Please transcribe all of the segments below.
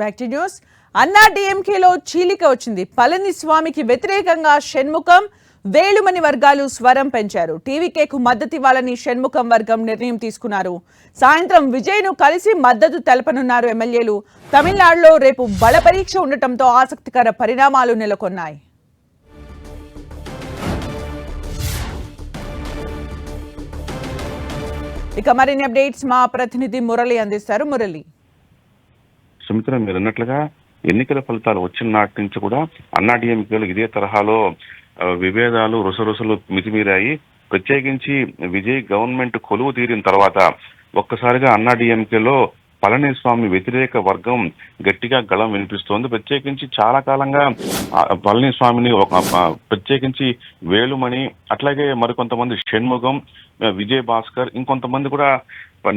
Back to news. అన్నా డిఎంకేలో చీలిక వచ్చింది. పళనిస్వామికి వ్యతిరేకంగా షణ్ముఖం, వేలుమణి వర్గాలు స్వరం పెంచారు. టీవీకేకు మద్దతు ఇవ్వాలని షణ్ముఖం వర్గం నిర్ణయం తీసుకున్నారు. సాయంత్రం విజయ్ను కలిసి మద్దతు తెలపనున్నారు ఎమ్మెల్యేలు. తమిళనాడులో రేపు బల పరీక్ష ఉండటంతో ఆసక్తికర పరిణామాలు నెలకొన్నాయి. ఇక మరిన్ని అప్డేట్స్ మా ప్రతినిధి మురళి అందిస్తారు. మురళి, సుమిత్ర, మీరు అన్నట్లుగా ఎన్నికల ఫలితాలు వచ్చిన నాటి నుంచి కూడా అన్నా డిఎంకేలు ఇదే తరహాలో విభేదాలు రుసరుసలు మితిమీరాయి. ప్రత్యేకించి విజయ్ గవర్నమెంట్ కొలువు తీరిన తర్వాత ఒక్కసారిగా అన్నా డిఎంకేలో పళనిస్వామి వ్యతిరేక వర్గం గట్టిగా గళం వినిపిస్తోంది. ప్రత్యేకించి చాలా కాలంగా పళనిస్వామిని ప్రత్యేకించి వేలుమణి, అట్లాగే మరికొంతమంది షణ్ముఖం, విజయ్ భాస్కర్, ఇంకొంతమంది కూడా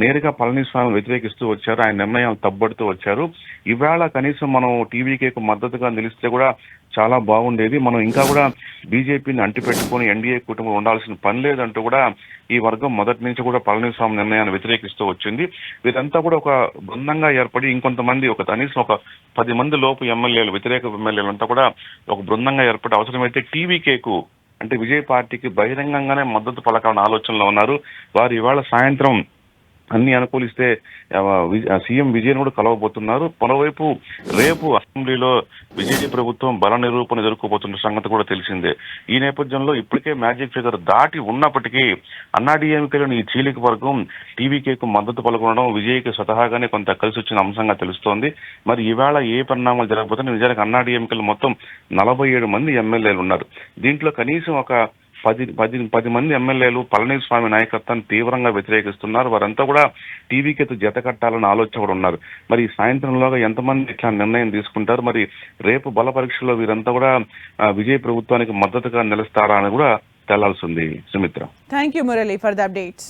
నేరుగా పళనిస్వామి వ్యతిరేకిస్తూ వచ్చారు. ఆయన నిర్ణయాలు తప్పబడుతూ వచ్చారు. ఇవాళ కనీసం మనం టీవీకేకు మద్దతుగా నిలిస్తే కూడా చాలా బాగుండేది. మనం ఇంకా కూడా బీజేపీని అంటిపెట్టుకుని ఎన్డీఏ కుటుంబం ఉండాల్సిన పని లేదంటూ కూడా ఈ వర్గం మొదటి నుంచి కూడా పళనిస్వామి నిర్ణయాన్ని వ్యతిరేకిస్తూ వచ్చింది. వీరంతా కూడా ఒక బృందంగా ఏర్పడి ఇంకొంతమంది కనీసం ఒక 10 మంది లోపు ఎమ్మెల్యేలు, వ్యతిరేక ఎమ్మెల్యేలు అంతా కూడా ఒక బృందంగా ఏర్పడి అవసరమైతే టీవీకేకు అంటే విజయ్ పార్టీకి బహిరంగంగానే మద్దతు పలకాలని ఆలోచనలో ఉన్నారు. వారు ఇవాళ సాయంత్రం అన్ని అనుకూలిస్తే సీఎం విజయ్ కూడా కలవబోతున్నారు. మరోవైపు రేపు అసెంబ్లీలో బీజేపీ ప్రభుత్వం బల నిరూపణ ఎదుర్కోబోతున్న సంగతి కూడా తెలిసిందే. ఈ నేపథ్యంలో ఇప్పటికే మ్యాజిక్ ఫిగర్ దాటి ఉన్నప్పటికీ అన్నా డిఎంకేలోని ఈ చీలిక వర్గం టీవీకేకు మద్దతు పలుకొనడం విజయ్కి స్వతహాగానే కొంత కలిసి వచ్చిన అంశంగా తెలుస్తోంది. మరి ఇవాళ ఏ పరిణామాలు జరగబోతున్నాయి? నిజానికి అన్నా డిఎంకేలో మొత్తం 47 మంది ఎమ్మెల్యేలు ఉన్నారు. దీంట్లో కనీసం ఒక 10 మంది ఎమ్మెల్యేలు పళనిస్వామి నాయకత్వాన్ని తీవ్రంగా వ్యతిరేకిస్తున్నారు. వారంతా కూడా టీవీకేతో జత కట్టాలని ఆలోచన కూడా ఉన్నారు. మరి సాయంత్రంలోగా ఎంతమంది ఇట్లా నిర్ణయం తీసుకుంటారు? మరి రేపు బల పరీక్షలో వీరంతా కూడా విజయ్ ప్రభుత్వానికి మద్దతుగా నిలుస్తారా అని కూడా తేలాల్సింది. Sumitra, thank you Murali for the updates.